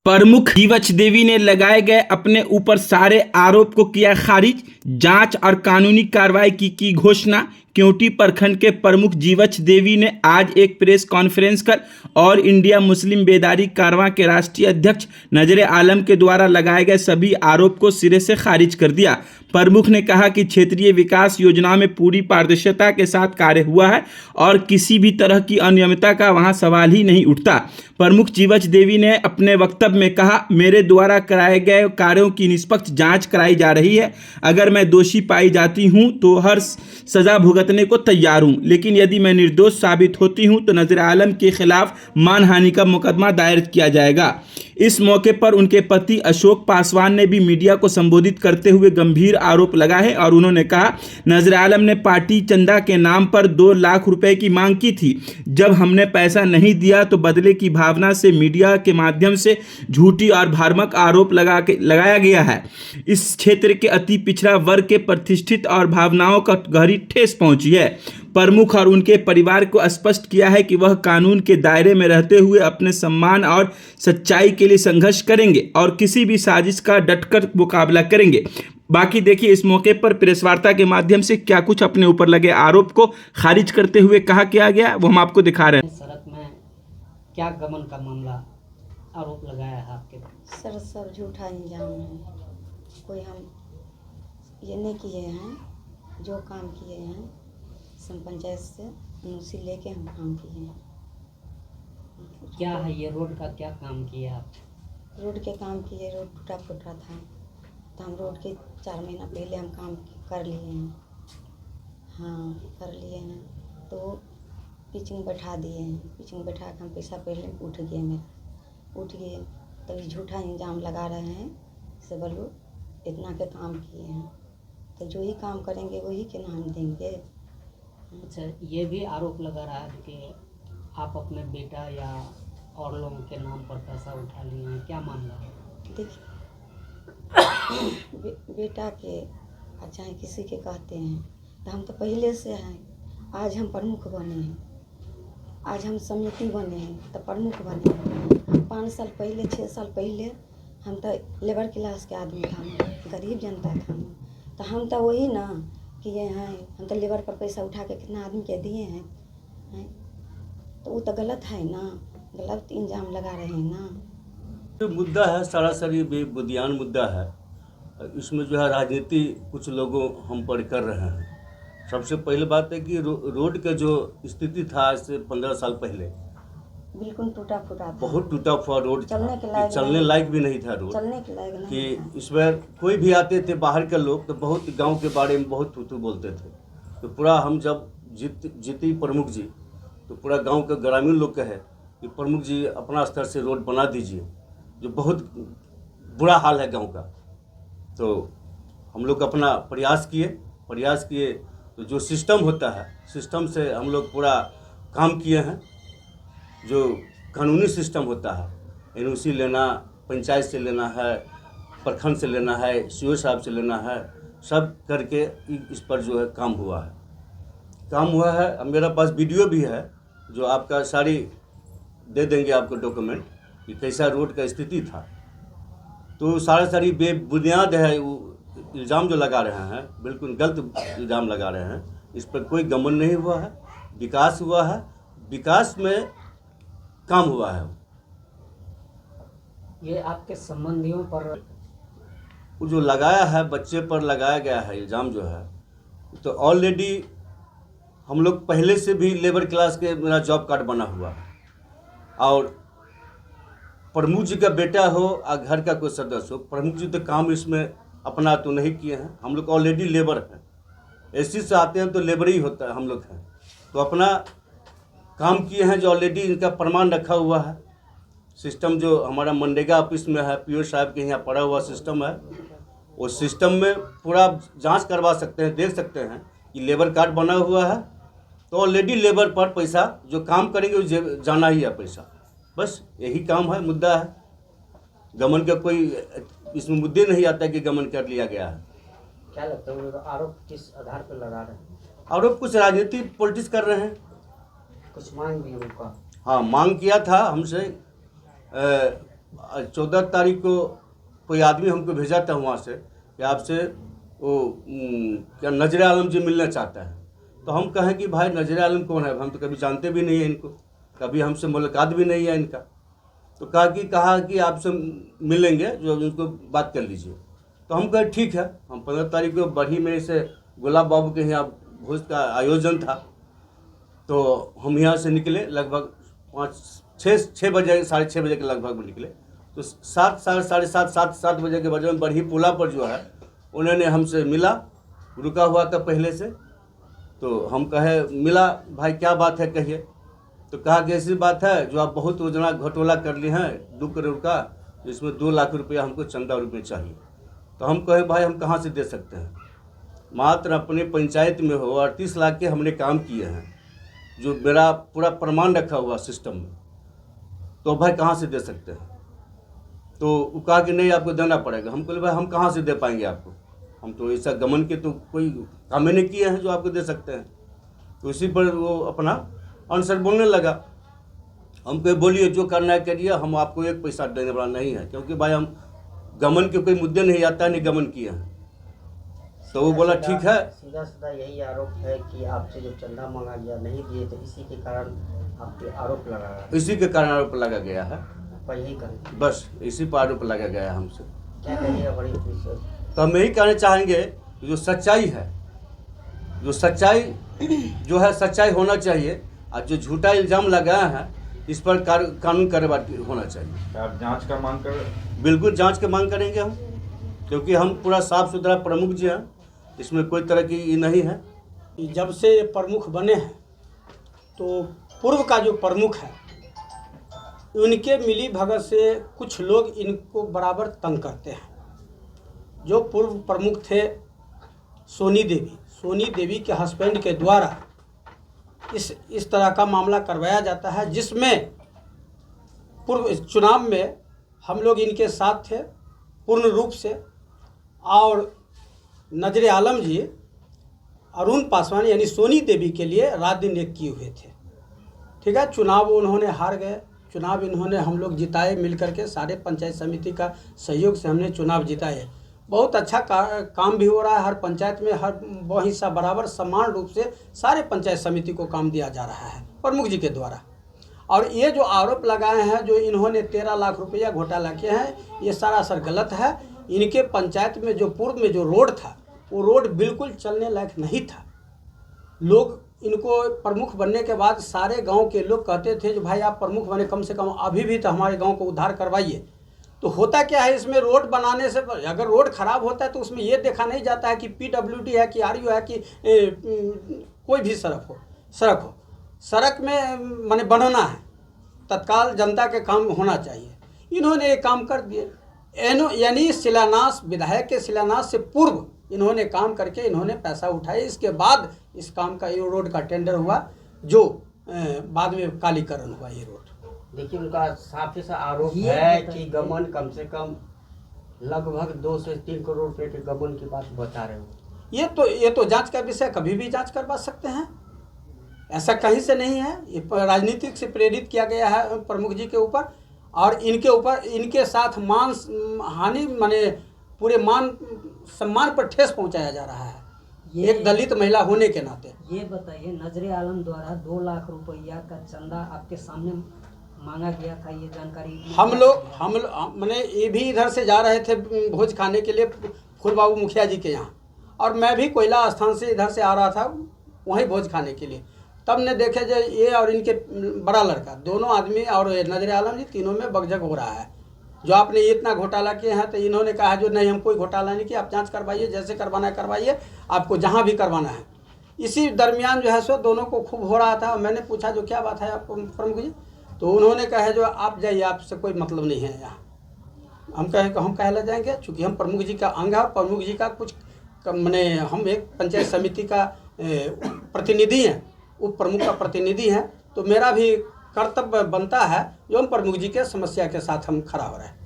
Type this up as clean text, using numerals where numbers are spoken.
प्रमुख जीवछ देवी ने लगाए गए अपने ऊपर सारे आरोप को किया खारिज। जांच और कानूनी कार्रवाई की घोषणा। क्योंटी प्रखंड के प्रमुख जीवछ देवी ने आज एक प्रेस कॉन्फ्रेंस कर और इंडिया मुस्लिम बेदारी कारवां के राष्ट्रीय अध्यक्ष नजर आलम के द्वारा लगाए गए सभी आरोप को सिरे से खारिज कर दिया। प्रमुख ने कहा कि क्षेत्रीय विकास योजनाओं में पूरी पारदर्शिता के साथ कार्य हुआ है और किसी भी तरह की अनियमितता का वहां सवाल ही नहीं उठता। प्रमुख जीवछ देवी ने अपने वक्तव्य में कहा, मेरे द्वारा कराए गए कार्यों की निष्पक्ष जांच कराई जा रही है। अगर मैं दोषी पाई जाती हूं तो हर सजा भुगतने को तैयार हूं, लेकिन यदि मैं निर्दोष साबित होती हूं तो नजर आलम के खिलाफ मानहानि का मुकदमा दायर किया जाएगा। इस मौके पर उनके पति अशोक पासवान ने भी मीडिया को संबोधित करते हुए गंभीर आरोप लगाए और उन्होंने कहा, नजर आलम ने पार्टी चंदा के नाम पर 2 लाख रुपए की मांग की थी। जब हमने पैसा नहीं दिया तो बदले की भावना से मीडिया के माध्यम से झूठी और भ्रामक आरोप लगाया गया है। इस क्षेत्र के अति पिछड़ा वर्ग के प्रतिष्ठित और भावनाओं का गहरी ठेस पहुंची है। प्रमुख और उनके परिवार को स्पष्ट किया है कि वह कानून के दायरे में रहते हुए अपने सम्मान और सच्चाई के लिए संघर्ष करेंगे और किसी भी साजिश का डटकर मुकाबला करेंगे। बाकी देखिए इस मौके पर प्रेस वार्ता के माध्यम से क्या कुछ अपने ऊपर लगे आरोप को खारिज करते हुए कहा किया गया, वो हम आपको दिखा रहे हैं। सड़क में क्या गमन का मामला आरोप लगाया है आपके पर? सर सब झूठा इल्जाम है। कोई हम ये नहीं किए हैं। जो काम किए हैं सम पंचायत से अनुमति लेके हम काम किए हैं। क्या है ये रोड का क्या काम किया आप? रोड के काम किए, रोड टूटा फूटा था तो हम रोड के 4 महीना पहले हम काम कर लिए हैं। हाँ कर लिए हैं तो पिचिंग बैठा दिए हैं। पिचिंग बैठा के हम पैसा पहले उठ गए, मेरा उठ गए तभी झूठा इल्जाम लगा रहे हैं। से बोलो इतना के काम किए हैं तो जो ही काम करेंगे वही के नाम देंगे। अच्छा, ये भी आरोप लगा रहा है कि आप अपने बेटा या और लोगों के नाम पर पैसा उठा लिए हैं, क्या मामला है? देखिए बेटा के चाहे किसी के कहते हैं तो हम तो पहले से हैं। आज हम प्रमुख बने हैं, आज हम समिति बने हैं तो प्रमुख बने हैं। हम 5 साल पहले 6 साल पहले हम तो लेबर क्लास के आदमी था, गरीब जनता था। तो हम तो वही ना किए हैं। हम तो लेबर पर पैसा उठा के कितना आदमी के दिए हैं, तो वो तो गलत है ना, गलत इल्जाम लगा रहे हैं ना। जो मुद्दा है सरासरी बेबुनियाद मुद्दा है। इसमें जो है राजनीति कुछ लोगों हम पर कर रहे हैं। सबसे पहले बात है कि रोड का जो स्थिति था आज से 15 साल पहले बिल्कुल टूटा फूटा था, बहुत टूटा फूटा रोड था, चलने लायक भी नहीं था रोड। चलने के लायक नहीं कि इसमें कोई भी आते थे बाहर के लोग तो बहुत गांव के बारे में बहुत थू बोलते थे। तो पूरा हम जब जीती प्रमुख जी तो पूरा गांव के ग्रामीण लोग कहे कि प्रमुख जी अपना स्तर से रोड बना दीजिए, जो बहुत बुरा हाल है गांव का। तो हम लोग अपना प्रयास किए तो जो सिस्टम होता है सिस्टम से हम लोग पूरा काम किए हैं। जो कानूनी सिस्टम होता है एनओसी लेना, पंचायत से लेना है, प्रखंड से लेना है, सीओ साहब से लेना है, सब करके इस पर जो है काम हुआ है। अब मेरा पास वीडियो भी है जो आपका सारी दे देंगे आपको डॉक्यूमेंट कि कैसा रोड का स्थिति था। तो सारी बेबुनियाद है वो इल्ज़ाम जो लगा रहे हैं, बिल्कुल गलत इल्ज़ाम लगा रहे हैं। इस पर कोई गमन नहीं हुआ है, विकास हुआ है, विकास में काम हुआ है। ये आपके संबंधियों पर वो जो लगाया है बच्चे पर लगाया गया है इल्ज़ाम जो है, तो ऑलरेडी हम लोग पहले से भी लेबर क्लास के मेरा जॉब कार्ड बना हुआ है। और प्रमुख जी का बेटा हो या घर का कोई सदस्य हो, प्रमुख जी तो काम इसमें अपना तो नहीं किए हैं। हम लोग ऑलरेडी लेबर हैं, एससी से आते हैं तो लेबर ही होता है हम लोग हैं। तो अपना काम किए हैं जो ऑलरेडी इनका प्रमाण रखा हुआ है। सिस्टम जो हमारा मनरेगा ऑफिस में है, पीओ साहब के यहाँ पड़ा हुआ सिस्टम है, वो सिस्टम में पूरा जांच करवा सकते हैं, देख सकते हैं कि लेबर कार्ड बना हुआ है। तो ऑलरेडी लेबर पर पैसा जो काम करेंगे जाना ही है पैसा, बस यही काम है, मुद्दा है। गमन का कोई इसमें मुद्दे नहीं आता कि गमन कर लिया गया है। क्या लगता है आरोप किस आधार पर लगा रहे हैं? आरोप कुछ राजनीति पॉलिटिक्स कर रहे हैं। कुछ मांग भी उनका? हाँ मांग किया था हमसे 14 तारीख को कोई आदमी हमको भेजा था वहाँ से कि आपसे वो क्या नजर आलम जी मिलना चाहता है। तो हम कहें कि भाई नजर आलम कौन है, हम तो कभी जानते भी नहीं है इनको, कभी हमसे मुलाकात भी नहीं है इनका। तो कहा कि आपसे मिलेंगे, जो उनको बात कर लीजिए। तो हम कहे ठीक है। हम 15 तारीख को बढ़ी में से गुलाब बाबू के यहाँ भोज का आयोजन था, तो हम यहाँ से निकले लगभग 6 बजे, 6:30 बजे के लगभग में निकले। तो 7 बजे के बजे में बढ़ी पुला पर जो है उन्होंने हमसे मिला, रुका हुआ था पहले से। तो हम कहे मिला, भाई क्या बात है कहिए। तो कहा कि ऐसी बात है जो आप बहुत योजना घटोला कर लिए हैं 2 करोड़ का, जिसमें 2 लाख रुपया हमको चंदा रूप में चाहिए। तो हम कहे भाई हम कहाँ से दे सकते हैं, मात्र अपने पंचायत में हो 38 लाख के हमने काम किए हैं, जो मेरा पूरा प्रमाण रखा हुआ सिस्टम में, तो भाई कहाँ से दे सकते हैं। तो वो कहा कि नहीं आपको देना पड़ेगा। हम बोले भाई हम कहाँ से दे पाएंगे आपको, हम तो ऐसा गमन के तो कोई काम नहीं किए हैं जो आपको दे सकते हैं। तो इसी पर वो अपना आंसर बोलने लगा। हम कहे बोलिए जो करना है करिए, हम आपको 1 पैसा देने वाला नहीं है, क्योंकि भाई हम गमन के कोई मुद्दे नहीं आता नहीं गमन किए हैं। तो वो बोला ठीक है। सीधा सीधा यही आरोप है कि आपसे जो चंदा मांगा गया नहीं दिए, तो इसी के कारण आप पे आरोप लगा है। इसी के कारण आरोप लगा गया है, पर यही करें, बस इसी पर आरोप लगा गया है हमसे। क्या करिएगा बड़ी विशेष। तो हम यही कहना चाहेंगे कि जो सच्चाई है, जो सच्चाई जो है सच्चाई होना चाहिए, और जो झूठा इल्ज़ाम लगाया है इस पर कानून कार्रवाई होना चाहिए। आप जांच का मांग कर? बिल्कुल जांच की मांग करेंगे हम, क्योंकि हम पूरा साफ सुथरा प्रमुख जी हैं, इसमें कोई तरह की ये नहीं है। जब से ये प्रमुख बने हैं तो पूर्व का जो प्रमुख है उनके मिली भगत से कुछ लोग इनको बराबर तंग करते हैं। जो पूर्व प्रमुख थे सोनी देवी के हस्बैंड के द्वारा इस तरह का मामला करवाया जाता है, जिसमें पूर्व चुनाव में हम लोग इनके साथ थे पूर्ण रूप से, और नजर आलम जी अरुण पासवान यानी सोनी देवी के लिए रात दिन एक किए हुए थे। ठीक है, चुनाव उन्होंने हार गए, चुनाव इन्होंने हम लोग जिताए मिलकर के, सारे पंचायत समिति का सहयोग से हमने चुनाव जिताए। बहुत अच्छा काम भी हो रहा है, हर पंचायत में हर वो हिस्सा बराबर समान रूप से सारे पंचायत समिति को काम दिया जा रहा है प्रमुख जी के द्वारा। और ये जो आरोप लगाए हैं, जो इन्होंने 13 लाख रुपया घोटाला किया है, ये सरासर गलत है। इनके पंचायत में जो पूर्व में जो रोड था वो रोड बिल्कुल चलने लायक नहीं था। लोग इनको प्रमुख बनने के बाद सारे गांव के लोग कहते थे जो भाई आप प्रमुख बने, कम से कम अभी भी तो हमारे गांव को उद्धार करवाइए। तो होता क्या है, इसमें रोड बनाने से अगर रोड खराब होता है तो उसमें ये देखा नहीं जाता है कि PWD है कि RU है कि कोई भी सड़क में माने बनना है, तत्काल जनता के काम होना चाहिए। इन्होंने ये काम कर दिए, यानी शिलान्यास, विधायक के शिलान्यास से पूर्व इन्होंने काम करके इन्होंने पैसा उठाए, इसके बाद इस काम का ये रोड का टेंडर हुआ, जो बाद में कालीकरण हुआ ये रोड। देखिए उनका साफ ही सा आरोप है कि गमन कम से कम लगभग 2 से 3 करोड़ रुपए के गमन की बात बता रहे हो। ये तो जांच का विषय, कभी भी जांच करवा सकते हैं, ऐसा कहीं से नहीं है। ये राजनीतिक से प्रेरित किया गया है प्रमुख जी के ऊपर, और इनके साथ मान हानि माने पूरे मान सम्मान पर ठेस पहुंचाया जा रहा है, एक दलित महिला होने के नाते। ये बताइए, नजर आलम द्वारा 2 लाख रुपया का चंदा आपके सामने मांगा गया था, ये जानकारी हम लोग मैंने ये भी इधर से जा रहे थे भोज खाने के लिए फूल बाबू मुखिया जी के यहाँ, और मैं भी कोयला स्थान से इधर से आ रहा था वहीं भोज खाने के लिए। तब ने देखे जो ये और इनके बड़ा लड़का दोनों आदमी और नजर आलम जी तीनों में बगजग हो रहा है, जो आपने इतना घोटाला किए हैं। तो इन्होंने कहा जो नहीं हम कोई घोटाला नहीं किया, आप जांच करवाइए, जैसे करवाना है करवाइए, आपको जहां भी करवाना है। इसी दरमियान जो है सो दोनों को खूब हो रहा था। मैंने पूछा जो क्या बात है आपको प्रमुख जी, तो उन्होंने कहा जो आप जाइए, आपसे कोई मतलब नहीं है यहाँ। हम कहें कि हम कहला जाएंगे, चूँकि हम प्रमुख जी का अंग है, प्रमुख जी का कुछ मैंने हम एक पंचायत समिति का प्रतिनिधि हैं, उप प्रमुख का प्रतिनिधि हैं, तो मेरा भी कर्तव्य बनता है जो हम प्रमुख जी के समस्या के साथ हम खड़ा हो रहे हैं।